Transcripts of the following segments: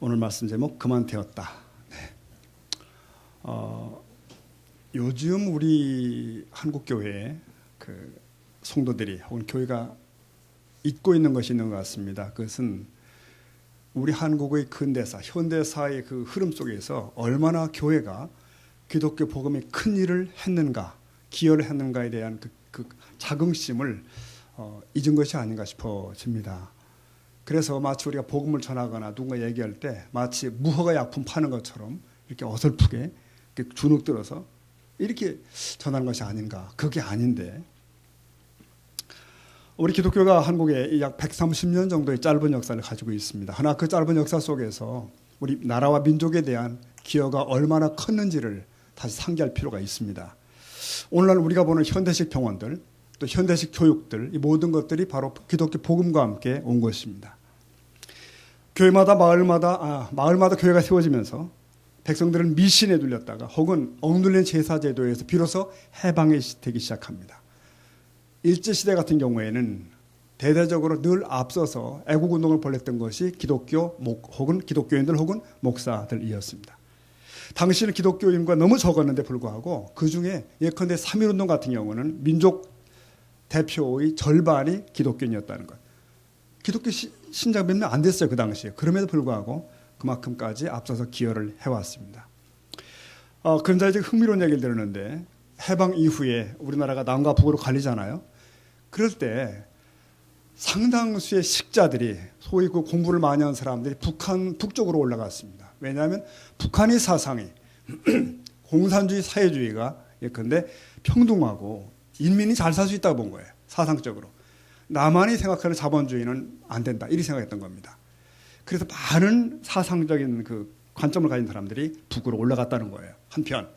오늘 말씀 제목 그만 되었다. 네. 요즘 우리 한국 교회에 그 성도들이 혹은 교회가 잊고 있는 것이 있는 것 같습니다. 그것은 우리 한국의 근대사, 현대사의 그 흐름 속에서 얼마나 교회가 기독교 복음의 큰 일을 했는가, 기여를 했는가에 대한 그 자긍심을 잊은 것이 아닌가 싶어집니다. 그래서 마치 우리가 복음을 전하거나 누군가 얘기할 때 마치 무허가 약품 파는 것처럼 이렇게 어설프게 이렇게 주눅 들어서 이렇게 전하는 것이 아닌가. 그게 아닌데 우리 기독교가 한국에 약 130년 정도의 짧은 역사를 가지고 있습니다. 하나 그 짧은 역사 속에서 우리 나라와 민족에 대한 기여가 얼마나 컸는지를 다시 상기할 필요가 있습니다. 오늘날 우리가 보는 현대식 병원들, 또 현대식 교육들, 이 모든 것들이 바로 기독교 복음과 함께 온 것입니다. 교회마다 마을마다 교회가 세워지면서 백성들을 미신에 눌렸다가 혹은 억눌린 제사제도에서 비로소 해방이 되기 시작합니다. 일제시대 같은 경우에는 대대적으로 늘 앞서서 애국운동을 벌였던 것이 혹은 기독교인들 혹은 목사들이었습니다. 당시는 기독교인과 너무 적었는데 불구하고 그중에 예컨대 3.1운동 같은 경우는 민족 대표의 절반이 기독교인이었다는 것. 기독교 신자 몇 명 안 됐어요, 그 당시에. 그럼에도 불구하고 그만큼까지 앞서서 기여를 해왔습니다. 그런데 이제 흥미로운 얘기를 들었는데 해방 이후에 우리나라가 남과 북으로 갈리잖아요. 그럴 때 상당수의 식자들이 소위 그 공부를 많이 한 사람들이 북쪽으로 올라갔습니다. 왜냐하면 북한의 사상이 공산주의 사회주의가 예컨대 평등하고 인민이 잘 살 수 있다고 본 거예요. 사상적으로. 나만이 생각하는 자본주의는 안 된다. 이렇게 생각했던 겁니다. 그래서 많은 사상적인 그 관점을 가진 사람들이 북으로 올라갔다는 거예요. 한편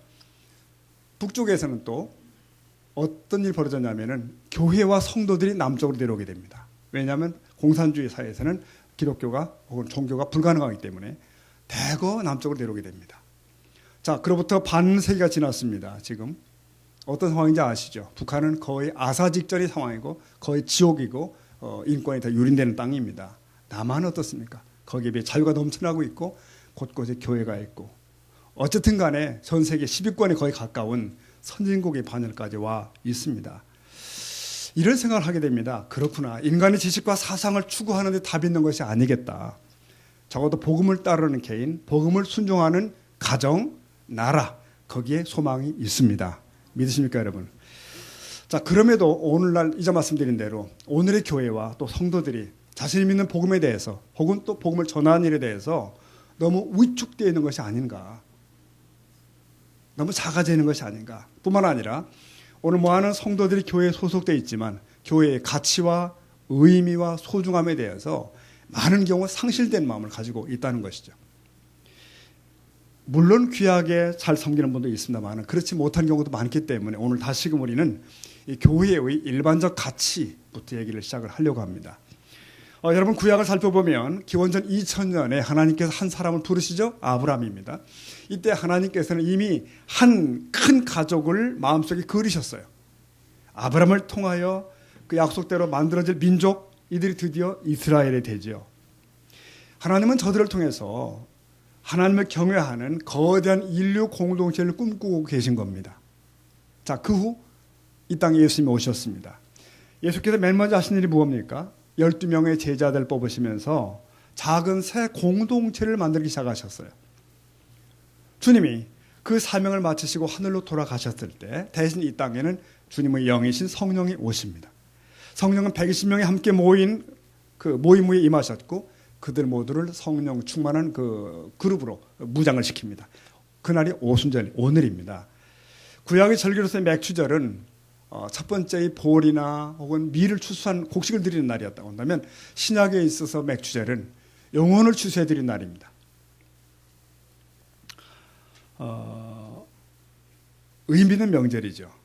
북쪽에서는 또 어떤 일이 벌어졌냐면은 교회와 성도들이 남쪽으로 내려오게 됩니다. 왜냐하면 공산주의 사회에서는 기독교가 혹은 종교가 불가능하기 때문에 대거 남쪽으로 내려오게 됩니다. 자, 그로부터 반세기가 지났습니다. 지금 어떤 상황인지 아시죠? 북한은 거의 아사직전의 상황이고 거의 지옥이고 인권이 다 유린되는 땅입니다. 남한은 어떻습니까? 거기에 비해 자유가 넘쳐나고 있고 곳곳에 교회가 있고 어쨌든 간에 전 세계 10위권에 거의 가까운 선진국의 반열까지 와 있습니다. 이런 생각을 하게 됩니다. 그렇구나. 인간의 지식과 사상을 추구하는 데 답이 있는 것이 아니겠다. 적어도 복음을 따르는 개인, 복음을 순종하는 가정, 나라, 거기에 소망이 있습니다. 믿으십니까, 여러분? 자, 그럼에도 오늘날 이제 말씀드린 대로 오늘의 교회와 또 성도들이 자신이 믿는 복음에 대해서 혹은 또 복음을 전하는 일에 대해서 너무 위축되어 있는 것이 아닌가. 너무 작아져 있는 것이 아닌가. 뿐만 아니라 오늘 많은 성도들이 교회에 소속되어 있지만 교회의 가치와 의미와 소중함에 대해서 많은 경우 상실된 마음을 가지고 있다는 것이죠. 물론 귀하게 잘 섬기는 분도 있습니다만 그렇지 못한 경우도 많기 때문에 오늘 다시금 우리는 이 교회의 일반적 가치부터 얘기를 시작을 하려고 합니다. 여러분 구약을 살펴보면 기원전 2000년에 하나님께서 한 사람을 부르시죠. 아브라함입니다. 이때 하나님께서는 이미 한 큰 가족을 마음속에 그리셨어요. 아브라함을 통하여 그 약속대로 만들어질 민족, 이들이 드디어 이스라엘이 되죠. 하나님은 저들을 통해서 하나님을 경외하는 거대한 인류 공동체를 꿈꾸고 계신 겁니다. 자, 그 후 이 땅에 예수님이 오셨습니다. 예수께서 맨 먼저 하신 일이 무엇입니까? 12명의 제자들 뽑으시면서 작은 새 공동체를 만들기 시작하셨어요. 주님이 그 사명을 마치시고 하늘로 돌아가셨을 때 대신 이 땅에는 주님의 영이신 성령이 오십니다. 성령은 120명이 함께 모인 그 모임 후에 임하셨고 그들 모두를 성령 충만한 그 그룹으로 무장을 시킵니다. 그날이 오순절, 오늘입니다. 구약의 절기로서의 맥추절은 첫 번째의 볼이나 혹은 밀을 추수한 곡식을 드리는 날이었다고 한다면 신약에 있어서 맥추절은 영혼을 추수해 드리는 날입니다. 의미 있는 명절이죠.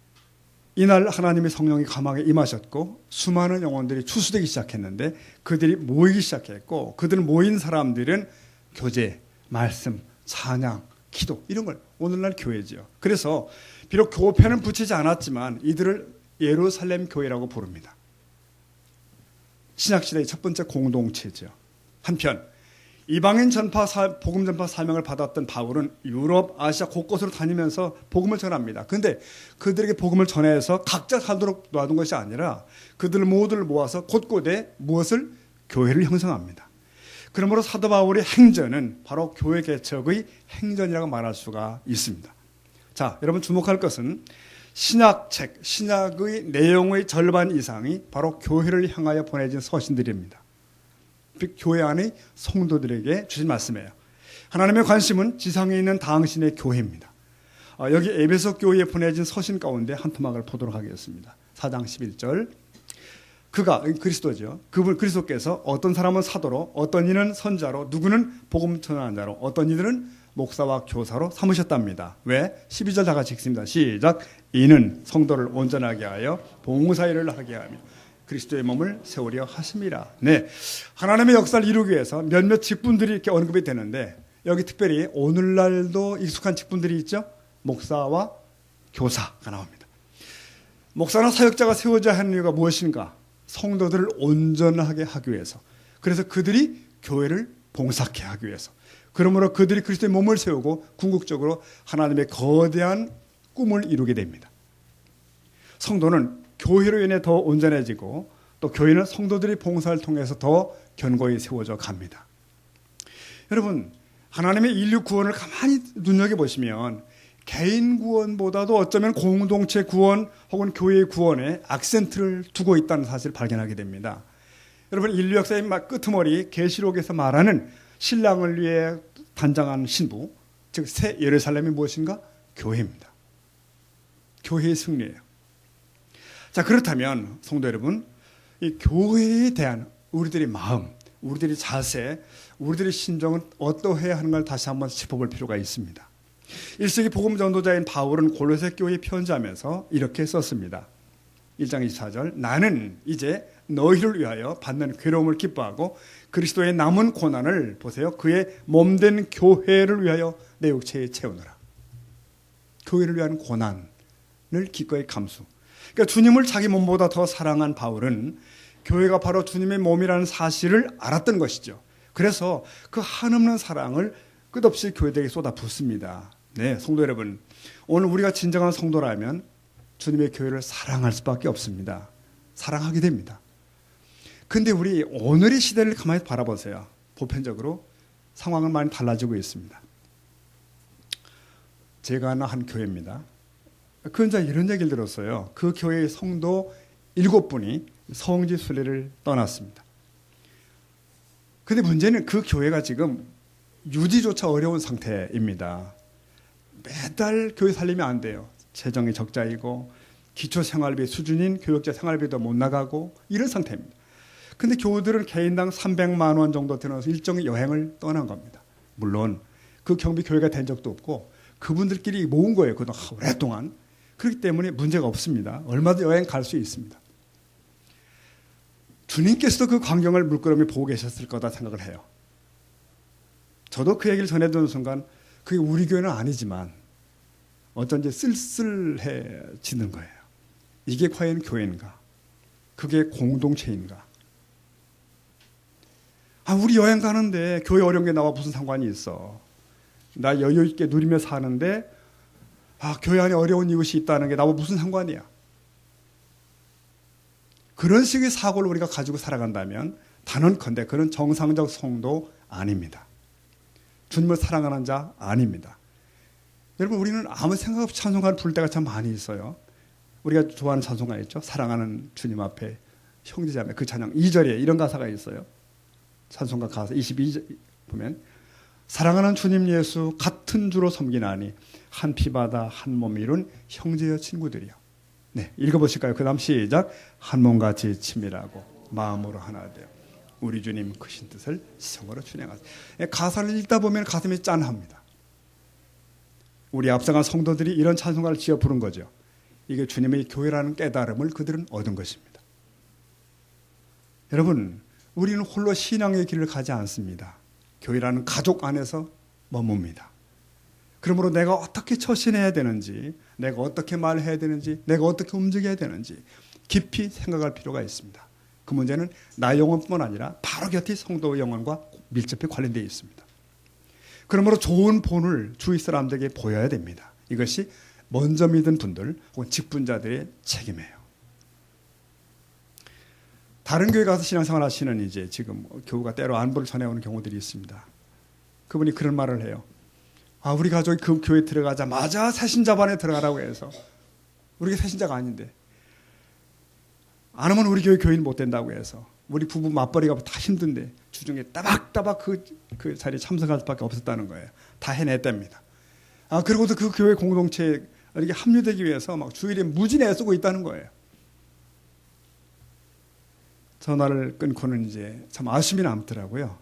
이날 하나님의 성령이 가망에 임하셨고 수많은 영혼들이 추수되기 시작했는데 그들이 모이기 시작했고 그들 모인 사람들은 교제, 말씀, 찬양, 기도 이런 걸 오늘날 교회죠. 그래서 비록 교패는 붙이지 않았지만 이들을 예루살렘 교회라고 부릅니다. 신약시대의 첫 번째 공동체죠. 한편 이방인 복음 전파 사명을 받았던 바울은 유럽, 아시아 곳곳으로 다니면서 복음을 전합니다. 그런데 그들에게 복음을 전해서 각자 살도록 놔둔 것이 아니라 그들 모두를 모아서 곳곳에 무엇을? 교회를 형성합니다. 그러므로 사도 바울의 행전은 바로 교회 개척의 행전이라고 말할 수가 있습니다. 자, 여러분 주목할 것은 신약책, 신약의 내용의 절반 이상이 바로 교회를 향하여 보내진 서신들입니다. 교회 안의 성도들에게 주신 말씀이에요. 하나님의 관심은 지상에 있는 당신의 교회입니다. 여기 에베소 교회에 보내진 서신 가운데 한 토막을 보도록 하겠습니다. 4장 11절. 그가 그리스도죠. 그분 그리스도께서 어떤 사람은 사도로, 어떤 이는 선자로, 누구는 복음 전하는 자로, 어떤 이들은 목사와 교사로 삼으셨답니다. 왜? 12절 다 같이 읽습니다. 시작. 이는 성도를 온전하게 하여 봉사일을 하게 하며 그리스도의 몸을 세우려 하심이라. 네, 하나님의 역사를 이루기 위해서 몇몇 직분들이 이렇게 언급이 되는데 여기 특별히 오늘날도 익숙한 직분들이 있죠. 목사와 교사가 나옵니다. 목사나 사역자가 세워져야 하는 이유가 무엇인가? 성도들을 온전하게 하기 위해서. 그래서 그들이 교회를 봉사케 하기 위해서. 그러므로 그들이 그리스도의 몸을 세우고 궁극적으로 하나님의 거대한 꿈을 이루게 됩니다. 성도는 교회로 인해 더 온전해지고 또 교회는 성도들이 봉사를 통해서 더 견고히 세워져 갑니다. 여러분, 하나님의 인류 구원을 가만히 눈여겨보시면 개인 구원보다도 어쩌면 공동체 구원 혹은 교회의 구원에 악센트를 두고 있다는 사실을 발견하게 됩니다. 여러분, 인류 역사의 끄트머리 계시록에서 말하는 신랑을 위해 단장한 신부, 즉 새 예루살렘이 무엇인가? 교회입니다. 교회의 승리예요. 자, 그렇다면 성도 여러분, 이 교회에 대한 우리들의 마음, 우리들의 자세, 우리들의 심정은 어떠해야 하는가를 다시 한번 짚어볼 필요가 있습니다. 1세기 복음 전도자인 바울은 골로새 교회에 편지하면서 이렇게 썼습니다. 1장 24절. 나는 이제 너희를 위하여 받는 괴로움을 기뻐하고 그리스도의 남은 고난을 보세요. 그의 몸된 교회를 위하여 내 육체에 채우노라. 교회를 위한 고난을 기꺼이 감수. 그러니까 주님을 자기 몸보다 더 사랑한 바울은 교회가 바로 주님의 몸이라는 사실을 알았던 것이죠. 그래서 그 한없는 사랑을 끝없이 교회들에게 쏟아붓습니다. 네, 성도 여러분, 오늘 우리가 진정한 성도라면 주님의 교회를 사랑할 수밖에 없습니다. 사랑하게 됩니다. 근데 우리 오늘의 시대를 가만히 바라보세요. 보편적으로 상황은 많이 달라지고 있습니다. 제가 아는 한 교회입니다. 그 혼자 이런 얘기를 들었어요. 그 교회의 성도 7분이 성지 순례를 떠났습니다. 근데 문제는 그 교회가 지금 유지조차 어려운 상태입니다. 매달 교회 살림이 안 돼요. 재정이 적자이고 기초생활비 수준인 교역자 생활비도 못 나가고 이런 상태입니다. 근데 교우들은 개인당 300만 원 정도 들어서 일정의 여행을 떠난 겁니다. 물론 그 경비 교회가 된 적도 없고 그분들끼리 모은 거예요. 그동안 오랫동안. 그렇기 때문에 문제가 없습니다. 얼마든지 여행 갈 수 있습니다. 주님께서도 그 광경을 물끄러미 보고 계셨을 거다 생각을 해요. 저도 그 얘기를 전해드는 순간 그게 우리 교회는 아니지만 어쩐지 쓸쓸해지는 거예요. 이게 과연 교회인가? 그게 공동체인가? 우리 여행 가는데 교회 어려운 게 나와 무슨 상관이 있어? 나 여유 있게 누리며 사는데 교회 안에 어려운 이웃이 있다는 게 나와 무슨 상관이야? 그런 식의 사고를 우리가 가지고 살아간다면 단언컨대 그런 정상적 성도 아닙니다. 주님을 사랑하는 자 아닙니다. 여러분, 우리는 아무 생각 없이 찬송가를 부를 때가 참 많이 있어요. 우리가 좋아하는 찬송가 있죠. 사랑하는 주님 앞에 형제자매, 그 찬양 2절에 이런 가사가 있어요. 찬송가 가사 22절 보면 사랑하는 주님 예수 같은 주로 섬기나니 한 피바다 한 몸 이룬 형제여 친구들이여. 네, 읽어보실까요? 그 다음 시작. 한 몸같이 친밀하고 마음으로 하나 되어 우리 주님 크신 뜻을 성으로 준행하세요. 가사를 읽다 보면 가슴이 짠합니다. 우리 앞서간 성도들이 이런 찬송가를 지어 부른 거죠. 이게 주님의 교회라는 깨달음을 그들은 얻은 것입니다. 여러분, 우리는 홀로 신앙의 길을 가지 않습니다. 교회라는 가족 안에서 머뭅니다. 그러므로 내가 어떻게 처신해야 되는지, 내가 어떻게 말해야 되는지, 내가 어떻게 움직여야 되는지 깊이 생각할 필요가 있습니다. 그 문제는 나의 영혼뿐만 아니라 바로 곁에 성도의 영혼과 밀접히 관련되어 있습니다. 그러므로 좋은 본을 주위 사람들에게 보여야 됩니다. 이것이 먼저 믿은 분들 혹은 직분자들의 책임이에요. 다른 교회 가서 신앙생활 하시는 이제 지금 교우가 때로 안부를 전해오는 경우들이 있습니다. 그분이 그런 말을 해요. 우리 가족이 그 교회 들어가자마자 새신자반에 들어가라고 해서 우리가 새신자가 아닌데 안 하면 우리 교회 교인 못 된다고 해서 우리 부부 맞벌이가 다 힘든데 주중에 따박따박 그 자리에 참석할 수밖에 없었다는 거예요. 다 해냈답니다. 그리고도 그 교회 공동체에 이렇게 합류되기 위해서 막 주일에 무지 애쓰고 있다는 거예요. 전화를 끊고는 이제 참 아쉬움이 남더라고요.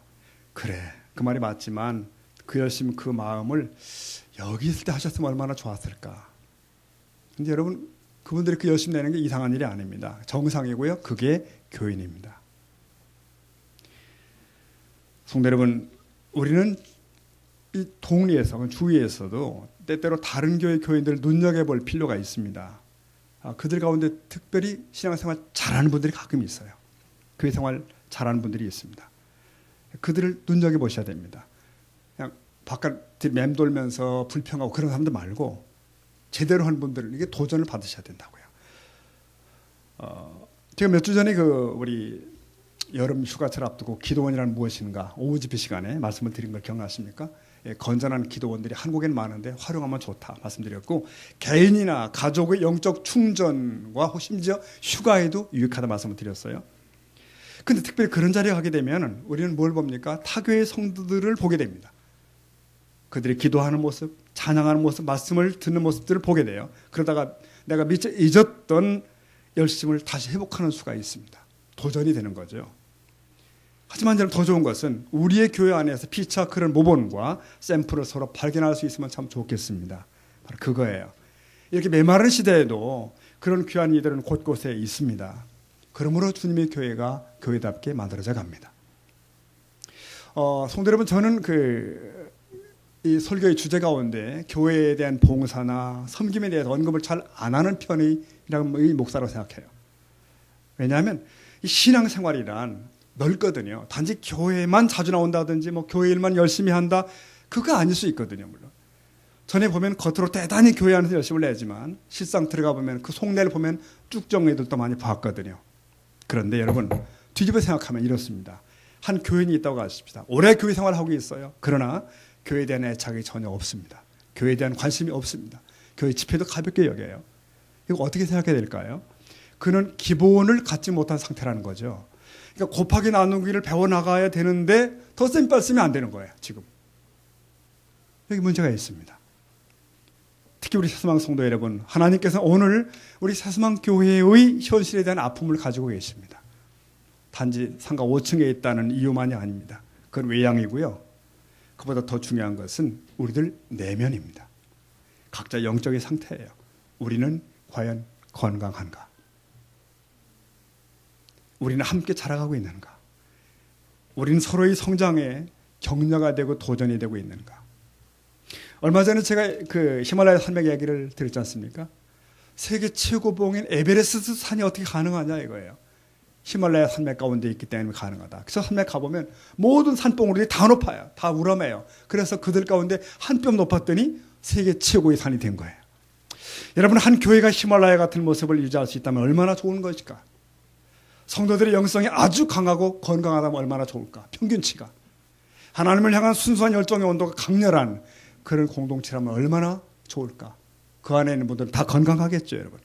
그래, 그 말이 맞지만 그 열심, 그 마음을 여기 있을 때 하셨으면 얼마나 좋았을까. 근데 여러분, 그분들이 그 열심 내는 게 이상한 일이 아닙니다. 정상이고요. 그게 교인입니다. 성도 여러분, 우리는 이 동리에서, 주위에서도 때때로 다른 교회 교인들을 눈여겨볼 필요가 있습니다. 그들 가운데 특별히 신앙생활 잘하는 분들이 가끔 있어요. 교회 생활 잘하는 분들이 있습니다. 그들을 눈여겨보셔야 됩니다. 그냥 바깥에 맴돌면서 불평하고 그런 사람들 말고 제대로 한 분들은 이게 도전을 받으셔야 된다고요. 제가 몇 주 전에 우리 여름 휴가철 앞두고 기도원이란 무엇인가 오후 집회 시간에 말씀을 드린 걸 기억나십니까? 건전한 기도원들이 한국엔 많은데 활용하면 좋다 말씀드렸고, 개인이나 가족의 영적 충전과 심지어 휴가에도 유익하다 말씀을 드렸어요. 근데 특별히 그런 자리에 가게 되면 우리는 뭘 봅니까? 타교의 성도들을 보게 됩니다. 그들이 기도하는 모습, 찬양하는 모습, 말씀을 듣는 모습들을 보게 돼요. 그러다가 내가 미처 잊었던 열심을 다시 회복하는 수가 있습니다. 도전이 되는 거죠. 하지만 더 좋은 것은 우리의 교회 안에서 피차 그런 모본과 샘플을 서로 발견할 수 있으면 참 좋겠습니다. 바로 그거예요. 이렇게 메마른 시대에도 그런 귀한 이들은 곳곳에 있습니다. 그러므로 주님의 교회가 교회답게 만들어져 갑니다. 성도 여러분, 저는 이 설교의 주제 가운데 교회에 대한 봉사나 섬김에 대해서 언급을 잘 안 하는 편의 목사라고 생각해요. 왜냐하면 이 신앙생활이란 넓거든요. 단지 교회만 자주 나온다든지 교회 일만 열심히 한다, 그거 아닐 수 있거든요. 물론 전에 보면 겉으로 대단히 교회 안에서 열심을 내지만 실상 들어가 보면 그 속내를 보면 쭉정이들도 많이 봤거든요. 그런데 여러분, 뒤집어 생각하면 이렇습니다. 한 교인이 있다고 하십시다. 오래 교회 생활을 하고 있어요. 그러나 교회에 대한 애착이 전혀 없습니다. 교회에 대한 관심이 없습니다. 교회 집회도 가볍게 여겨요. 이거 어떻게 생각해야 될까요? 그는 기본을 갖지 못한 상태라는 거죠. 그러니까 곱하기 나누기를 배워나가야 되는데 더 센 빨 쓰면 안 되는 거예요. 지금 여기 문제가 있습니다. 특히 우리 새수망 성도 여러분, 하나님께서 오늘 우리 새수망 교회의 현실에 대한 아픔을 가지고 계십니다. 단지 상가 5층에 있다는 이유만이 아닙니다. 그건 외양이고요. 그보다 더 중요한 것은 우리들 내면입니다. 각자 영적인 상태예요. 우리는 과연 건강한가? 우리는 함께 자라가고 있는가? 우리는 서로의 성장에 격려가 되고 도전이 되고 있는가? 얼마 전에 제가 히말라야 산맥 이야기를 들었지 않습니까? 세계 최고봉인 에베레스트 산이 어떻게 가능하냐 이거예요. 히말라야 산맥 가운데 있기 때문에 가능하다. 그래서 산맥 가보면 모든 산봉우리들이 다 높아요. 다 우람해요. 그래서 그들 가운데 한 뼘 높았더니 세계 최고의 산이 된 거예요. 여러분, 한 교회가 히말라야 같은 모습을 유지할 수 있다면 얼마나 좋은 것일까? 성도들의 영성이 아주 강하고 건강하다면 얼마나 좋을까? 평균치가. 하나님을 향한 순수한 열정의 온도가 강렬한 그런 공동체라면 얼마나 좋을까? 그 안에 있는 분들은 다 건강하겠죠, 여러분.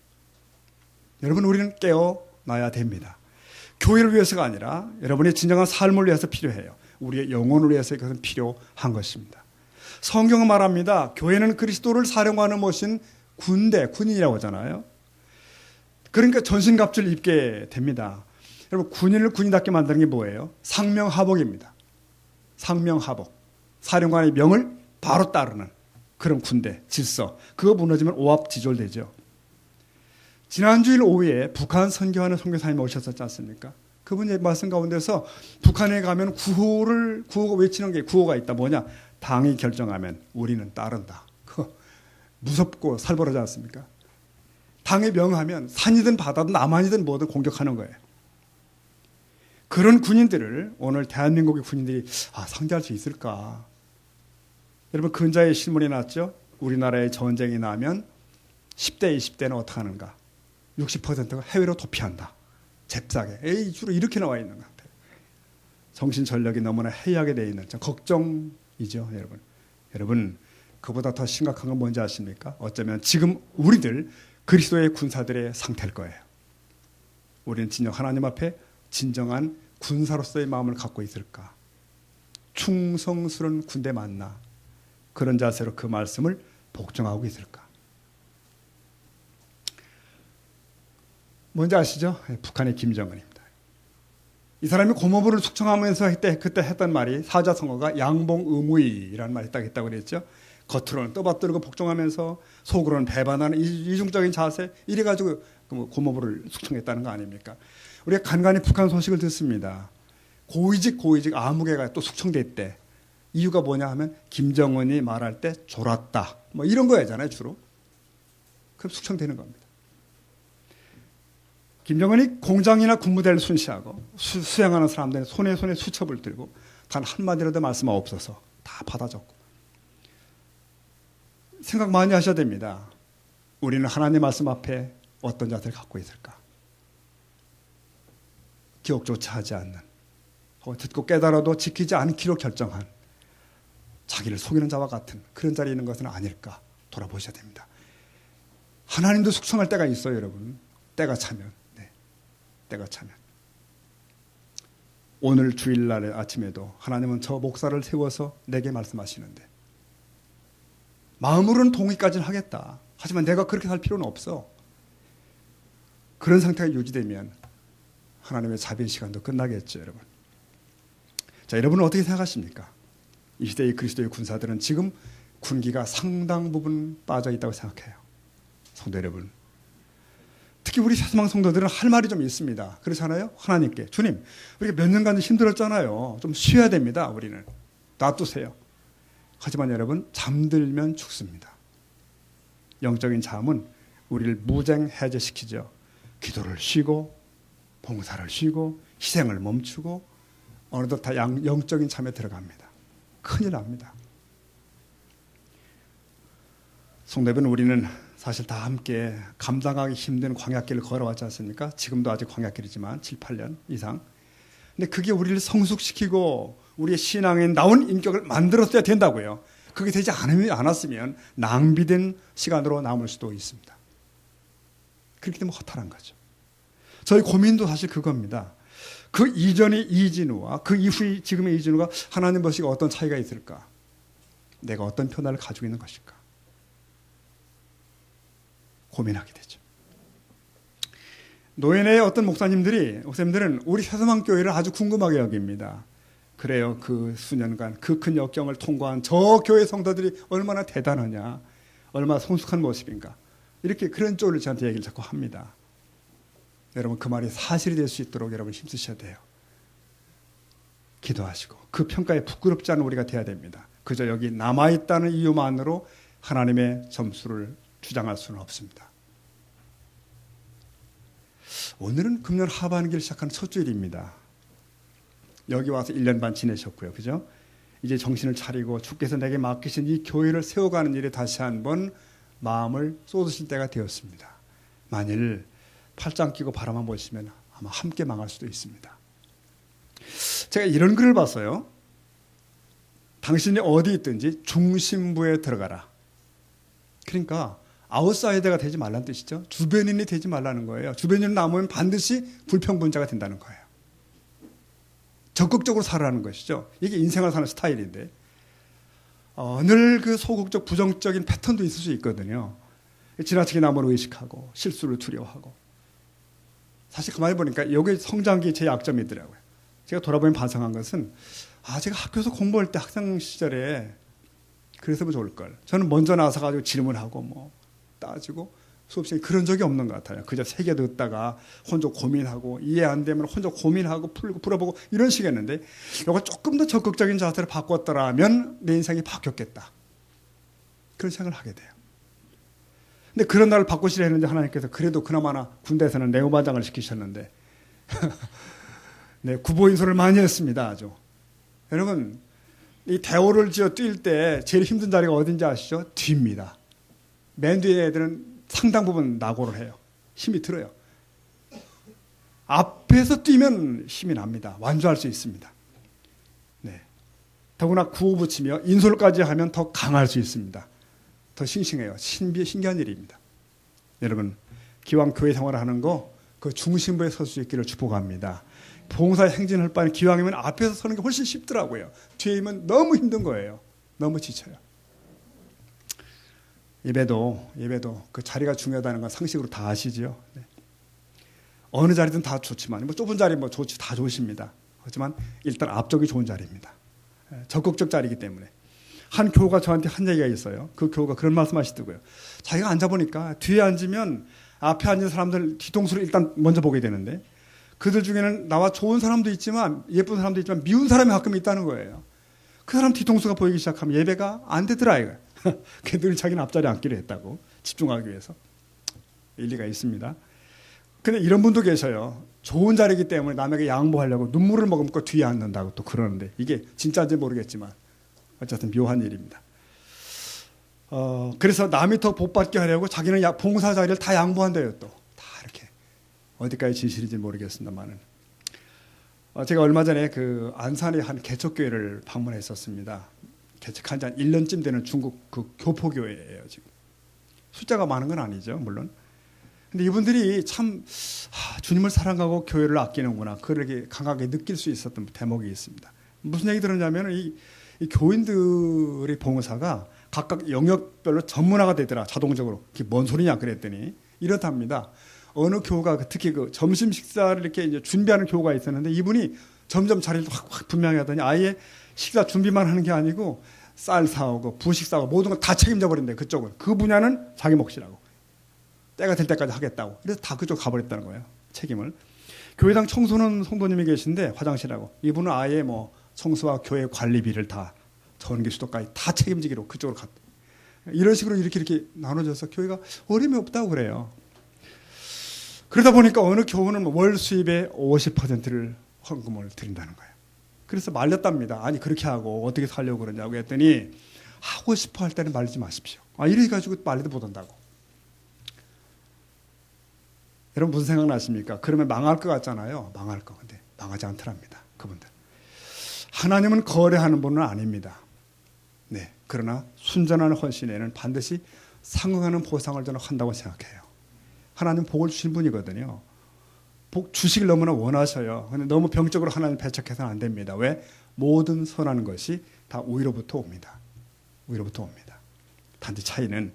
여러분, 우리는 깨어나야 됩니다. 교회를 위해서가 아니라 여러분의 진정한 삶을 위해서 필요해요. 우리의 영혼을 위해서 그것은 필요한 것입니다. 성경은 말합니다. 교회는 그리스도를 사령하는 모신 군인이라고 하잖아요. 그러니까 전신갑주를 입게 됩니다. 여러분, 군인을 군인답게 만드는 게 뭐예요? 상명하복입니다. 상명하복. 사령관의 명을 바로 따르는 그런 군대, 질서. 그거 무너지면 오합지졸되죠. 지난주일 오후에 북한 선교하는 선교사님이 오셨었지 않습니까? 그분의 말씀 가운데서 북한에 가면 구호가 외치는 게 구호가 있다. 뭐냐? 당이 결정하면 우리는 따른다. 그거 무섭고 살벌하지 않습니까? 당이 명하면 산이든 바다든 남한이든 뭐든 공격하는 거예요. 그런 군인들을 오늘 대한민국의 군인들이 상대할 수 있을까? 여러분 근자의 신문이 났죠. 우리나라에 전쟁이 나면 10대, 20대는 어떻게 하는가? 60%가 해외로 도피한다. 잽싸게. 주로 이렇게 나와 있는 것 같아요. 정신전력이 너무나 해이하게 되어 있는 걱정이죠, 여러분. 여러분, 그보다 더 심각한 건 뭔지 아십니까? 어쩌면 지금 우리들 그리스도의 군사들의 상태일 거예요. 우리는 진정 하나님 앞에 진정한 군사로서의 마음을 갖고 있을까? 충성스러운 군대 맞나? 그런 자세로 그 말씀을 복종하고 있을까? 뭔지 아시죠? 북한의 김정은입니다. 이 사람이 고모부를 숙청하면서 그때 했던 말이 사자성어가 양봉의무이라는 말이 딱 있다고 그랬죠. 겉으로는 떠받들고 복종하면서 속으로는 배반하는 이중적인 자세, 이래가지고 고모부를 숙청했다는 거 아닙니까? 우리가 간간히 북한 소식을 듣습니다. 고위직 아무개가 또 숙청됐대. 이유가 뭐냐 하면 김정은이 말할 때 졸았다. 이런 거잖아요, 주로. 그럼 숙청되는 겁니다. 김정은이 공장이나 군부대를 순시하고 수행하는 사람들은 손에 수첩을 들고 단 한마디라도 말씀 없어서 다 받아줬고. 생각 많이 하셔야 됩니다. 우리는 하나님 말씀 앞에 어떤 자세를 갖고 있을까? 기억조차 하지 않는, 듣고 깨달아도 지키지 않기로 결정한, 자기를 속이는 자와 같은 그런 자리에 있는 것은 아닐까 돌아보셔야 됩니다. 하나님도 숙청할 때가 있어요, 여러분. 때가 차면. 때가 차면. 오늘 주일날 아침에도 하나님은 저 목사를 세워서 내게 말씀하시는데, 마음으로는 동의까지는 하겠다. 하지만 내가 그렇게 살 필요는 없어. 그런 상태가 유지되면 하나님의 자비의 시간도 끝나겠죠, 여러분. 자, 여러분은 어떻게 생각하십니까? 이 시대의 그리스도의 군사들은 지금 군기가 상당 부분 빠져 있다고 생각해요. 성도 여러분, 특히 우리 세상 성도들은 할 말이 좀 있습니다. 그렇잖아요? 하나님께, 주님, 우리가 몇 년간 힘들었잖아요. 좀 쉬어야 됩니다. 우리는 놔두세요. 하지만 여러분, 잠들면 죽습니다. 영적인 잠은 우리를 무쟁해제시키죠. 기도를 쉬고 봉사를 쉬고 희생을 멈추고 어느덧 다 영적인 잠에 들어갑니다. 큰일 납니다. 성도 여러분, 우리는 사실 다 함께 감당하기 힘든 광야길을 걸어왔지 않습니까? 지금도 아직 광야길이지만 7, 8년 이상. 근데 그게 우리를 성숙시키고 우리의 신앙에 나온 인격을 만들었어야 된다고요. 그게 되지 않았으면 낭비된 시간으로 남을 수도 있습니다. 그렇게 되면 허탈한 거죠. 저희 고민도 사실 그겁니다. 그 이전의 이진우와 그 이후의 지금의 이진우가 하나님 보시기에 어떤 차이가 있을까? 내가 어떤 변화를 가지고 있는 것일까? 고민하게 되죠. 노인의 어떤 목사님들은 우리 새소망교회를 아주 궁금하게 여깁니다. 그래요. 그 수년간 그 큰 역경을 통과한 저 교회 성도들이 얼마나 대단하냐, 얼마나 성숙한 모습인가, 이렇게 그런 쪽으로 저한테 얘기를 자꾸 합니다. 여러분, 그 말이 사실이 될 수 있도록 여러분 힘쓰셔야 돼요. 기도하시고 그 평가에 부끄럽지 않은 우리가 돼야 됩니다. 그저 여기 남아있다는 이유만으로 하나님의 점수를 주장할 수는 없습니다. 오늘은 금년 하반기를 시작하는 첫 주일입니다. 여기 와서 1년 반 지내셨고요. 그죠? 이제 정신을 차리고 주께서 내게 맡기신 이 교회를 세워가는 일에 다시 한번 마음을 쏟으실 때가 되었습니다. 만일 팔짱 끼고 바라만 보시면 아마 함께 망할 수도 있습니다. 제가 이런 글을 봤어요. 당신이 어디 있든지 중심부에 들어가라. 그러니까 아웃사이더가 되지 말라는 뜻이죠. 주변인이 되지 말라는 거예요. 주변인을 남으면 반드시 불평분자가 된다는 거예요. 적극적으로 살아라는 것이죠. 이게 인생을 사는 스타일인데 늘 그 소극적 부정적인 패턴도 있을 수 있거든요. 지나치게 남을 의식하고 실수를 두려워하고. 사실 가만히 보니까 여기 성장기 제 약점이더라고요. 제가 돌아보면 반성한 것은 제가 학교에서 공부할 때 학생 시절에 그랬으면 좋을걸. 저는 먼저 나서가지고 질문하고 따지고 수업 시간에 그런 적이 없는 것 같아요. 그저 세계 듣다가 혼자 고민하고 이해 안 되면 혼자 고민하고 풀어보고 이런 식이었는데 이거 조금 더 적극적인 자세를 바꿨더라면 내 인생이 바뀌었겠다. 그런 생각을 하게 돼요. 근데 그런 날을 바꾸시려 했는데 하나님께서 그래도 그나마나 군대에서는 내후반장을 시키셨는데 네, 구보인소를 많이 했습니다. 아주. 여러분, 이 대오를 지어 뛸 때 제일 힘든 자리가 어딘지 아시죠? 뒤입니다. 맨 뒤에 애들은 상당 부분 낙오를 해요. 힘이 들어요. 앞에서 뛰면 힘이 납니다. 완주할 수 있습니다. 네. 더구나 구호 붙이며 인솔까지 하면 더 강할 수 있습니다. 더 싱싱해요. 신기한 일입니다. 여러분, 기왕 교회 생활을 하는 거 그 중심부에 설 수 있기를 축복합니다. 봉사 행진할 바에 기왕이면 앞에서 서는 게 훨씬 쉽더라고요. 뒤에 있으면 너무 힘든 거예요. 너무 지쳐요. 예배도 그 자리가 중요하다는 건 상식으로 다 아시죠? 네. 어느 자리든 다 좋지만 뭐 좁은 자리 뭐 좋지 다 좋으십니다. 하지만 일단 앞쪽이 좋은 자리입니다. 적극적 자리이기 때문에. 한 교우가 저한테 한 얘기가 있어요. 그 교우가 그런 말씀하시더라고요. 자기가 앉아보니까 뒤에 앉으면 앞에 앉은 사람들 뒤통수를 일단 먼저 보게 되는데 그들 중에는 나와 좋은 사람도 있지만 예쁜 사람도 있지만 미운 사람이 가끔 있다는 거예요. 그 사람 뒤통수가 보이기 시작하면 예배가 안 되더라 이거예요. 늘 자기는 앞자리에 앉기로 했다고 집중하기 위해서. 일리가 있습니다. 근데 이런 분도 계셔요. 좋은 자리이기 때문에 남에게 양보하려고 눈물을 머금고 뒤에 앉는다고 또 그러는데 이게 진짜인지 모르겠지만 어쨌든 묘한 일입니다. 그래서 남이 더 복받게 하려고 자기는 봉사 자리를 다 양보한대요. 또 다 이렇게 어디까지 진실인지 모르겠습니다만은 제가 얼마 전에 그 안산의 한 개척교회를 방문했었습니다. 개척한 지 한 1년쯤 되는 중국 그 교포교회예요. 지금 숫자가 많은 건 아니죠, 물론. 근데 이분들이 참 주님을 사랑하고 교회를 아끼는구나 그렇게 강하게 느낄 수 있었던 대목이 있습니다. 무슨 얘기 들었냐면 이 교인들의 봉사가 각각 영역별로 전문화가 되더라. 자동적으로. 그게 뭔 소리냐 그랬더니 이렇답니다. 어느 교우가 특히 그 점심 식사를 이렇게 이제 준비하는 교우가 있었는데 이분이 점점 자리를 확 분명히 하더니 아예 식사 준비만 하는 게 아니고 쌀 사오고 부식 사오고 모든 걸 다 책임져 버린대. 그쪽은. 그 분야는 자기 몫이라고. 때가 될 때까지 하겠다고. 그래서 다 그쪽 가버렸다는 거예요. 책임을. 교회당 청소는 성도님이 계신데 화장실하고 이분은 아예 뭐 청소와 교회 관리비를 다 전기 수도까지 다 책임지기로 그쪽으로 갔다. 이런 식으로 이렇게 나눠져서 교회가 어려움이 없다고 그래요. 그러다 보니까 어느 교우는 월 수입의 50%를 헌금을 드린다는 거예요. 그래서 말렸답니다. 아니 그렇게 하고 어떻게 살려고 그러냐고 했더니 하고 싶어 할 때는 말리지 마십시오. 이래 가지고 말리도 못한다고. 여러분 무슨 생각 나십니까? 그러면 망할 것 같잖아요. 망할 거. 근데 망하지 않더랍니다. 그분들. 하나님은 거래하는 분은 아닙니다. 네. 그러나 순전한 헌신에는 반드시 상응하는 보상을 저는 한다고 생각해요. 하나님 복을 주신 분이거든요. 복 주시길 너무나 원하셔요. 근데 너무 병적으로 하나님 배척해서는 안 됩니다. 왜? 모든 선한 것이 다 위로부터 옵니다. 위로부터 옵니다. 단지 차이는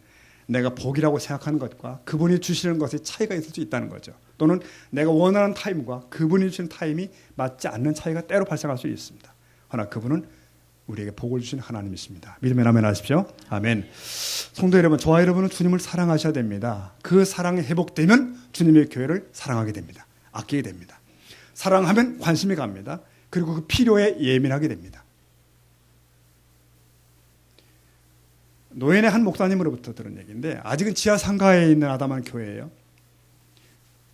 내가 복이라고 생각하는 것과 그분이 주시는 것에 차이가 있을 수 있다는 거죠. 또는 내가 원하는 타임과 그분이 주시는 타임이 맞지 않는 차이가 때로 발생할 수 있습니다. 그러나 그분은 우리에게 복을 주신 하나님이십니다. 믿으면 아멘 하십시오. 아멘. 성도 여러분, 저와 여러분은 주님을 사랑하셔야 됩니다. 그 사랑이 회복되면 주님의 교회를 사랑하게 됩니다. 아끼게 됩니다. 사랑하면 관심이 갑니다. 그리고 그 필요에 예민하게 됩니다. 노예네 한 목사님으로부터 들은 얘기인데 아직은 지하 상가에 있는 아담한 교회예요.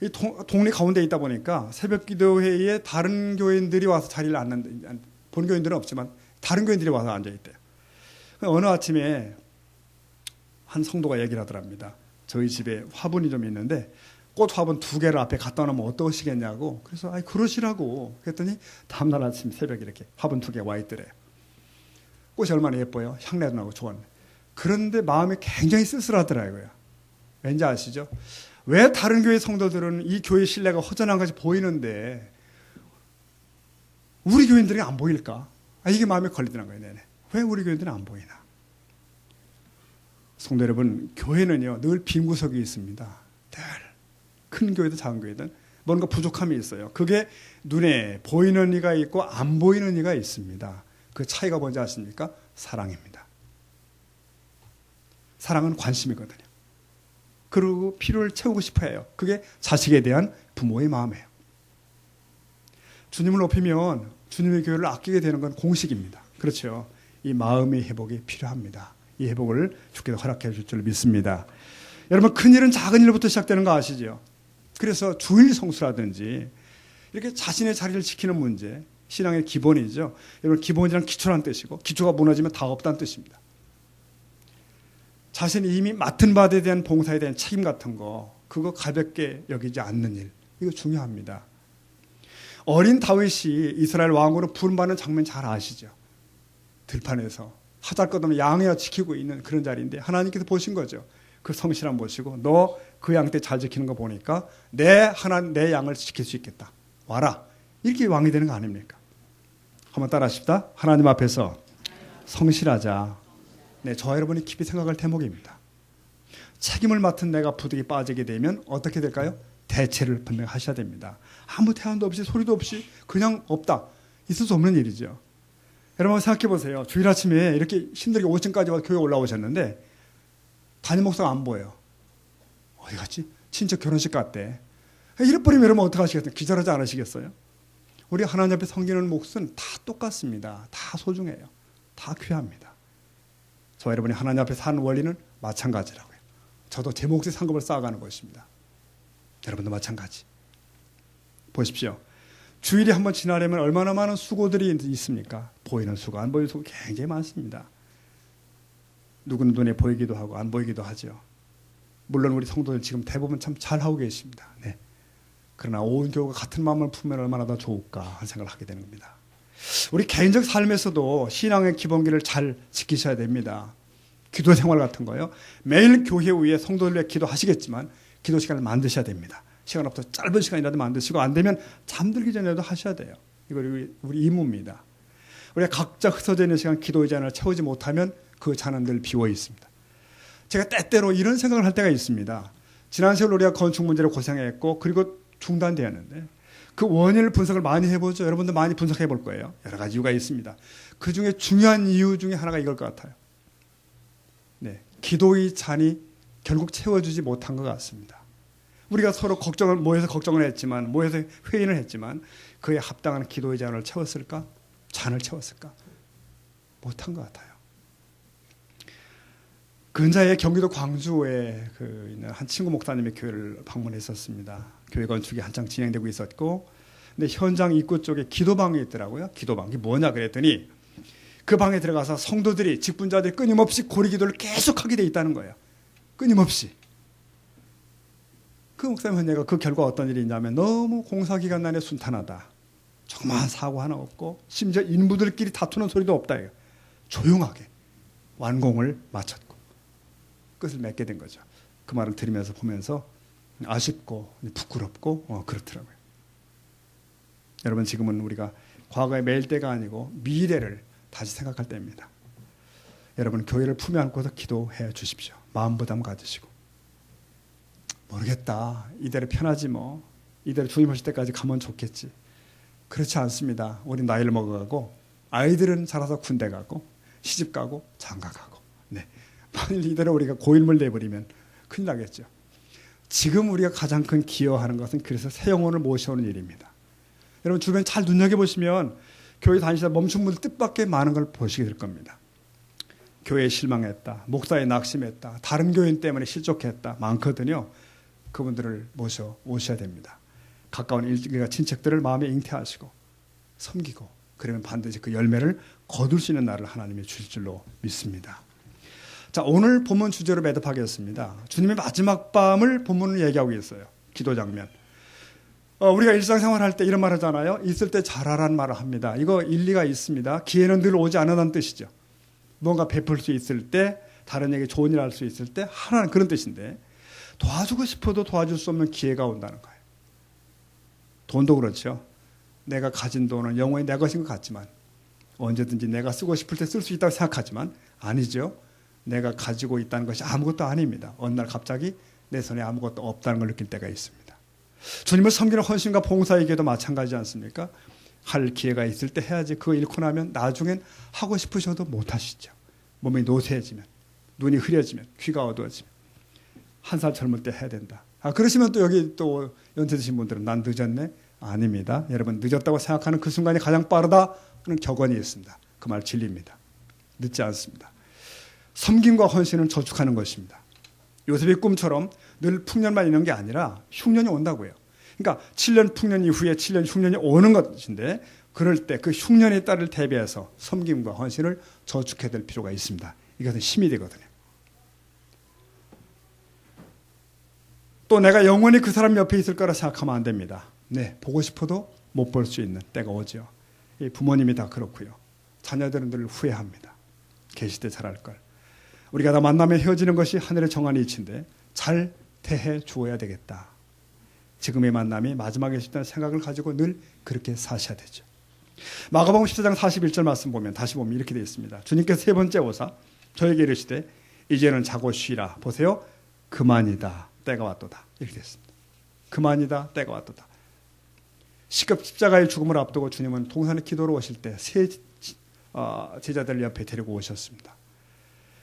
이 동네 가운데 있다 보니까 새벽 기도회에 다른 교인들이 와서 자리를 앉는데 본 교인들은 없지만 다른 교인들이 와서 앉아있대요. 어느 아침에 한 성도가 얘기를 하더랍니다. 저희 집에 화분이 좀 있는데 꽃 화분 2개를 앞에 갖다 놓으면 어떠시겠냐고. 그래서 그러시라고 그랬더니 다음날 아침 새벽에 이렇게 화분 2개 와 있더래요. 꽃이 얼마나 예뻐요. 향내도 나고 좋았네. 그런데 마음이 굉장히 쓸쓸하더라고요. 왠지 아시죠? 왜 다른 교회 성도들은 이 교회 신뢰가 허전한 것이 보이는데 우리 교인들이 안 보일까? 이게 마음에 걸리더란 거예요. 내내. 왜 우리 교인들은 안 보이나? 성도 여러분, 교회는요 늘 빈 구석이 있습니다. 늘 큰 교회든 작은 교회든 뭔가 부족함이 있어요. 그게 눈에 보이는 이가 있고 안 보이는 이가 있습니다. 그 차이가 뭔지 아십니까? 사랑입니다. 사랑은 관심이거든요. 그리고 필요를 채우고 싶어 해요. 그게 자식에 대한 부모의 마음이에요. 주님을 높이면 주님의 교회를 아끼게 되는 건 공식입니다. 그렇죠. 이 마음의 회복이 필요합니다. 이 회복을 주께서 허락해 줄 줄 믿습니다. 여러분, 큰 일은 작은 일부터 시작되는 거 아시죠? 그래서 주일 성수라든지 이렇게 자신의 자리를 지키는 문제, 신앙의 기본이죠. 여러분, 기본이란 기초란 뜻이고 기초가 무너지면 다 없다는 뜻입니다. 자신이 이미 맡은 바에 대한 봉사에 대한 책임 같은 거, 그거 가볍게 여기지 않는 일, 이거 중요합니다. 어린 다윗이 이스라엘 왕으로 부름받는 장면 잘 아시죠? 들판에서 하잘것없는 양이야 지키고 있는 그런 자리인데 하나님께서 보신 거죠. 그 성실함 보시고 너 그 양 때 잘 지키는 거 보니까 내 양을 지킬 수 있겠다. 와라. 이렇게 왕이 되는 거 아닙니까? 한번 따라 하십시다. 하나님 앞에서 성실하자. 네, 저와 여러분이 깊이 생각할 대목입니다. 책임을 맡은 내가 부득이 빠지게 되면 어떻게 될까요? 대체를 분명하셔야 됩니다. 아무 태안도 없이 소리도 없이 그냥 없다. 있을 수 없는 일이죠. 여러분 생각해 보세요. 주일 아침에 이렇게 힘들게 5층까지 와서 교회 올라오셨는데 담임 목사가 안 보여요. 어디 갔지? 친척 결혼식 갔대. 이래버리면 여러분 어떡하시겠어요? 기절하지 않으시겠어요? 우리 하나님 앞에 섬기는 몫은 다 똑같습니다. 다 소중해요. 다 귀합니다. 저와 여러분이 하나님 앞에 사는 원리는 마찬가지라고요. 저도 제 몫의 상급을 쌓아가는 것입니다. 여러분도 마찬가지. 보십시오. 주일이 한번 지나려면 얼마나 많은 수고들이 있습니까? 보이는 수고, 안 보이는 수고 굉장히 많습니다. 누구는 눈에 보이기도 하고 안 보이기도 하죠. 물론 우리 성도들 지금 대부분 참 잘하고 계십니다. 네. 그러나 온 교우가 같은 마음을 품으면 얼마나 더 좋을까 하는 생각을 하게 되는 겁니다. 우리 개인적 삶에서도 신앙의 기본기를 잘 지키셔야 됩니다. 기도 생활 같은 거요. 매일 교회 위에 성도들 위해 기도하시겠지만 기도 시간을 만드셔야 됩니다. 시간 없어서 짧은 시간이라도 만드시고 안 되면 잠들기 전에도 하셔야 돼요. 이거 우리 임무입니다. 우리가 각자 흩어져 있는 시간 기도의 잔을 채우지 못하면 그 잔은 늘 비워 있습니다. 제가 때때로 이런 생각을 할 때가 있습니다. 지난 세월 우리가 건축 문제로 고생했고 그리고 중단되었는데 그 원인을 분석을 많이 해보죠. 여러분들 많이 분석해 볼 거예요. 여러 가지 이유가 있습니다. 그 중에 중요한 이유 중에 하나가 이걸 것 같아요. 네, 기도의 잔이 결국 채워주지 못한 것 같습니다. 우리가 서로 모여서 걱정을 했지만, 모여서 회의를 했지만 그에 합당한 기도의 잔을 채웠을까? 잔을 채웠을까? 못한 것 같아요. 근자에 경기도 광주에 있는 한 친구 목사님의 교회를 방문했었습니다. 교회 건축이 한창 진행되고 있었고, 근데 현장 입구 쪽에 기도방이 있더라고요. 기도방이 뭐냐 그랬더니 그 방에 들어가서 성도들이 직분자들이 끊임없이 고리기도를 계속하게 돼 있다는 거예요. 끊임없이. 그 목사님 헌예가 그 결과 어떤 일이 있냐면 너무 공사기간 내내 순탄하다. 조그마한 사고 하나 없고 심지어 인부들끼리 다투는 소리도 없다. 조용하게 완공을 마쳤고 끝을 맺게 된 거죠. 그 말을 들으면서 보면서 아쉽고 부끄럽고 그렇더라고요. 여러분 지금은 우리가 과거에 매일 때가 아니고 미래를 다시 생각할 때입니다. 여러분 교회를 품에 안고서 기도해 주십시오. 마음 부담 가지시고 모르겠다. 이대로 편하지 뭐. 이대로 주님 오실 때까지 가면 좋겠지. 그렇지 않습니다. 우리 나이를 먹어가고 아이들은 자라서 군대 가고 시집 가고 장가 가고. 네. 만일 이대로 우리가 고인물 내버리면 큰일 나겠죠. 지금 우리가 가장 큰 기여하는 것은 그래서 새 영혼을 모셔오는 일입니다. 여러분 주변 잘 눈여겨보시면 교회 다니시다 멈춘 분들 뜻밖의 많은 걸 보시게 될 겁니다. 교회에 실망했다. 목사에 낙심했다. 다른 교인 때문에 실족했다. 많거든요. 그분들을 모셔 오셔야 됩니다. 가까운 일가 친척들을 마음에 잉태하시고 섬기고 그러면 반드시 그 열매를 거둘 수 있는 날을 하나님이 주실 줄로 믿습니다. 자, 오늘 본문 주제로 매듭하겠습니다. 주님의 마지막 밤을 본문을 얘기하고 있어요. 기도 장면. 우리가 일상생활 할 때 이런 말 하잖아요. 있을 때 잘하라는 말을 합니다. 이거 일리가 있습니다. 기회는 늘 오지 않는다는 뜻이죠. 뭔가 베풀 수 있을 때, 다른 에게 좋은 일 할 수 있을 때 하라는 그런 뜻인데 도와주고 싶어도 도와줄 수 없는 기회가 온다는 거예요. 돈도 그렇죠. 내가 가진 돈은 영원히 내 것인 것 같지만 언제든지 내가 쓰고 싶을 때 쓸 수 있다고 생각하지만 아니죠. 내가 가지고 있다는 것이 아무것도 아닙니다. 어느 날 갑자기 내 손에 아무것도 없다는 걸 느낄 때가 있습니다. 주님을 섬기는 헌신과 봉사에게도 마찬가지지 않습니까? 할 기회가 있을 때 해야지. 그거 잃고 나면 나중엔 하고 싶으셔도 못 하시죠. 몸이 노쇠해지면, 눈이 흐려지면, 귀가 어두워지면. 한 살 젊을 때 해야 된다. 그러시면 또 여기 또 연세 드신 분들은 난 늦었네? 아닙니다. 여러분 늦었다고 생각하는 그 순간이 가장 빠르다는 격언이 있습니다. 그 말 진리입니다. 늦지 않습니다. 섬김과 헌신은 저축하는 것입니다. 요셉의 꿈처럼 늘 풍년만 있는 게 아니라 흉년이 온다고요. 그러니까 7년 풍년 이후에 7년 흉년이 오는 것인데 그럴 때 그 흉년의 딸을 대비해서 섬김과 헌신을 저축해야 될 필요가 있습니다. 이것은 힘이 되거든요. 또 내가 영원히 그 사람 옆에 있을 거라 생각하면 안 됩니다. 네, 보고 싶어도 못 볼 수 있는 때가 오죠. 이 부모님이 다 그렇고요. 자녀들은 늘 후회합니다. 계실 때 잘할 걸. 우리가 다 만나며 헤어지는 것이 하늘의 정한 이치인데 잘 대해 주어야 되겠다. 지금의 만남이 마지막에 있다는 생각을 가지고 늘 그렇게 사셔야 되죠. 마가복음 14장 41절 말씀 보면 다시 보면 이렇게 되어 있습니다. 주님께서 세 번째 오사 저에게 이르시되 이제는 자고 쉬라. 보세요. 그만이다. 때가 왔도다. 이렇게 됐습니다. 그만이다. 때가 왔도다. 시급 십자가의 죽음을 앞두고 주님은 동산에 기도로 오실 때 세 제자들 옆에 데리고 오셨습니다.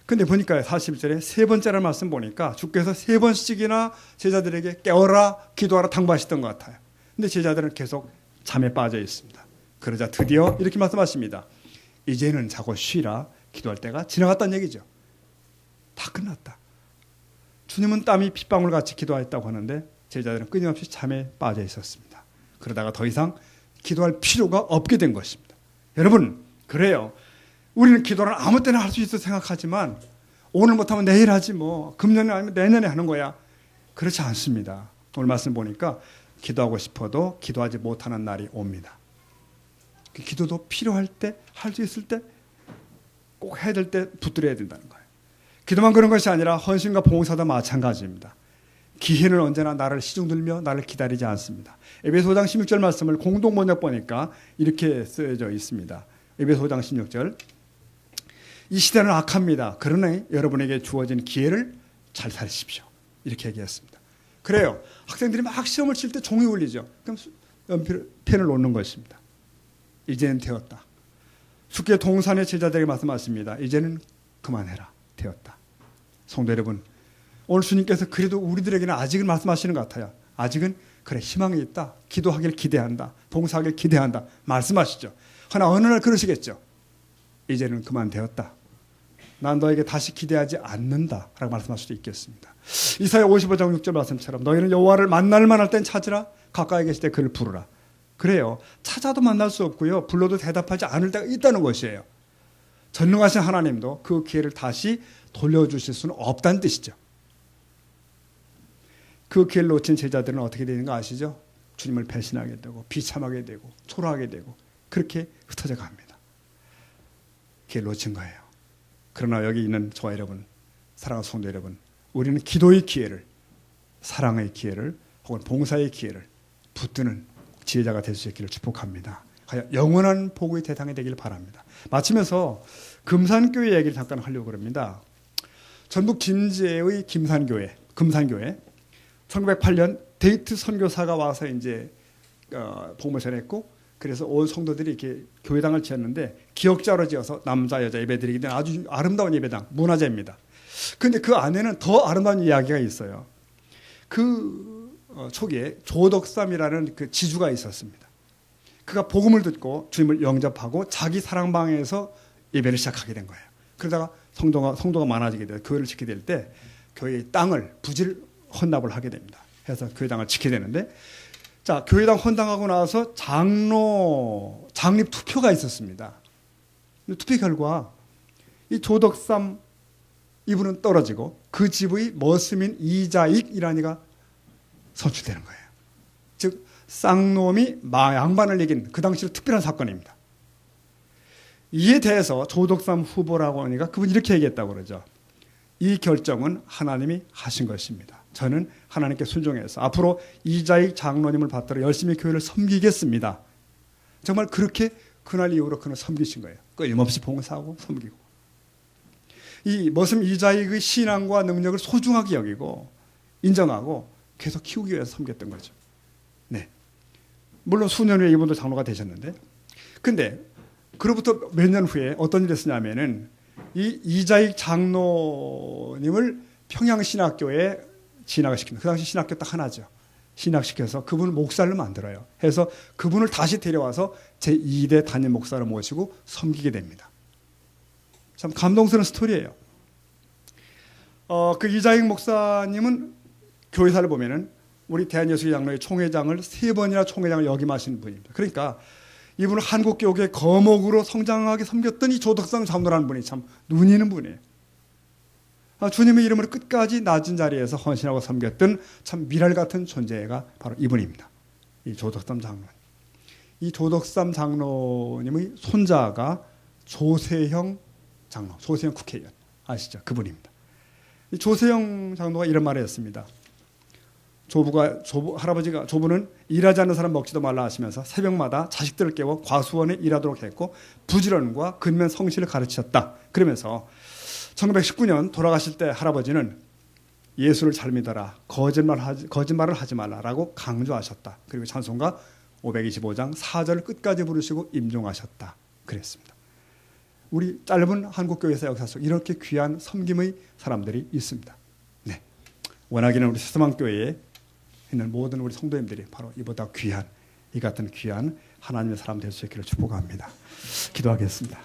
근데 보니까 41절에 세 번째라는 말씀 보니까 주께서 세 번씩이나 제자들에게 깨어라 기도하라 당부하셨던 것 같아요. 근데 제자들은 계속 잠에 빠져 있습니다. 그러자 드디어 이렇게 말씀하십니다. 이제는 자고 쉬라. 기도할 때가 지나갔다는 얘기죠. 다 끝났다. 주님은 땀이 핏방울 같이 기도했다고 하는데 제자들은 끊임없이 잠에 빠져 있었습니다. 그러다가 더 이상 기도할 필요가 없게 된 것입니다. 여러분 그래요. 우리는 기도를 아무 때나 할 수 있어 생각하지만 오늘 못하면 내일 하지 뭐 금년에 아니면 내년에 하는 거야. 그렇지 않습니다. 오늘 말씀 보니까 기도하고 싶어도 기도하지 못하는 날이 옵니다. 기도도 필요할 때 할 수 있을 때 꼭 해야 될 때 붙들어야 된다는 거예요. 기도만 그런 것이 아니라 헌신과 봉사도 마찬가지입니다. 기회는 언제나 나를 시중들며 나를 기다리지 않습니다. 에베소 5장 16절 말씀을 공동 번역 보니까 이렇게 쓰여져 있습니다. 에베소 5장 16절 이 시대는 악합니다. 그러나 여러분에게 주어진 기회를 잘 살리십시오. 이렇게 얘기했습니다. 그래요. 학생들이 막 시험을 칠 때 종이 울리죠. 그럼 펜을 놓는 것입니다. 이제는 되었다. 주께 동산의 제자들에게 말씀하십니다. 이제는 그만해라. 되었다. 성도 여러분, 오늘 주님께서 그래도 우리들에게는 아직은 말씀하시는 것 같아요. 아직은 그래 희망이 있다. 기도하길 기대한다. 봉사하길 기대한다. 말씀하시죠. 그러나 어느 날 그러시겠죠. 이제는 그만 되었다. 난 너에게 다시 기대하지 않는다 라고 말씀할 수도 있겠습니다. 이사야 55장 6절 말씀처럼 너희는 여호와를 만날 만할 땐 찾으라. 가까이 계실 때 그를 부르라. 그래요. 찾아도 만날 수 없고요. 불러도 대답하지 않을 때가 있다는 것이에요. 전능하신 하나님도 그 기회를 다시 돌려주실 수는 없다는 뜻이죠. 그 기회를 놓친 제자들은 어떻게 되는가 아시죠? 주님을 배신하게 되고 비참하게 되고 초라하게 되고 그렇게 흩어져 갑니다. 기회를 놓친 거예요. 그러나 여기 있는 저와 여러분, 사랑하는 성도 여러분, 우리는 기도의 기회를, 사랑의 기회를 혹은 봉사의 기회를 붙드는 지혜자가 될 수 있기를 축복합니다. 영원한 복의 대상이 되길 바랍니다. 마치면서 금산교회 얘기를 잠깐 하려고 합니다. 전북 진제의 금산교회 1908년 데이트 선교사가 와서 이제 복음을 전했고 그래서 온 성도들이 이렇게 교회당을 지었는데 기역자로 지어서 남자 여자 예배드리기 된 아주 아름다운 예배당 문화재입니다. 그런데 그 안에는 더 아름다운 이야기가 있어요. 그 초기에 조덕삼이라는 그 지주가 있었습니다. 그가 복음을 듣고 주님을 영접하고 자기 사랑방에서 예배를 시작하게 된 거예요. 그러다가 성도가 많아지게 돼요. 교회를 짓게 될 때 교회의 땅을 부지를 헌납을 하게 됩니다. 해서 교회당을 짓게 되는데 자, 교회당 헌당하고 나서 장립 투표가 있었습니다. 투표 결과 이 조덕삼 이분은 떨어지고 그 집의 머스민 이자익이라는 이가 선출되는 거예요. 즉 쌍놈이 양반을 이긴 그 당시로 특별한 사건입니다. 이에 대해서 조덕삼 후보라고 하니까 그분이 이렇게 얘기했다고 그러죠. 이 결정은 하나님이 하신 것입니다. 저는 하나님께 순종해서 앞으로 이자익 장로님을 받들어 열심히 교회를 섬기겠습니다. 정말 그렇게 그날 이후로 그는 섬기신 거예요. 끊임없이 봉사하고 섬기고. 이 머슴 이자익의 신앙과 능력을 소중하게 여기고 인정하고 계속 키우기 위해서 섬겼던 거죠. 네. 물론 수년 후에 이분도 장로가 되셨는데 근데 그로부터 몇 년 후에 어떤 일이 있었냐면은 이 이자익 장로님을 평양신학교에 진학을 시킵니다. 그 당시 신학교 딱 하나죠. 신학시켜서 그분을 목사를 만들어요. 해서 그분을 다시 데려와서 제2대 담임 목사를 모시고 섬기게 됩니다. 참 감동스러운 스토리예요. 그 이자익 목사님은 교회사를 보면은 우리 대한예수교 장로회 총회장을 3번이나 총회장을 역임하신 분입니다. 그러니까 이분은 한국교회 거목으로 성장하게 섬겼던 이 조덕삼 장로라는 분이 참 눈이 있는 분이에요. 주님의 이름으로 끝까지 낮은 자리에서 헌신하고 섬겼던 참 미랄 같은 존재가 바로 이분입니다. 이 조덕삼 장로. 이 조덕삼 장로님의 손자가 조세형 장로, 조세형 국회의원 아시죠? 그분입니다. 이 조세형 장로가 이런 말을 했습니다. 조부는 일하지 않는 사람 먹지도 말라 하시면서 새벽마다 자식들을 깨워 과수원에 일하도록 했고 부지런과 근면 성실을 가르치셨다. 그러면서 1919년 돌아가실 때 할아버지는 예수를 잘 믿어라. 거짓말을 하지 말라라고 강조하셨다. 그리고 찬송가 525장 4절 끝까지 부르시고 임종하셨다. 그랬습니다. 우리 짧은 한국교회사 역사 속 이렇게 귀한 섬김의 사람들이 있습니다. 네, 원하기는 우리 세서망교회에 있는 모든 우리 성도님들이 바로 이보다 귀한 이 같은 귀한 하나님의 사람 될 수 있기를 축복합니다. 기도하겠습니다.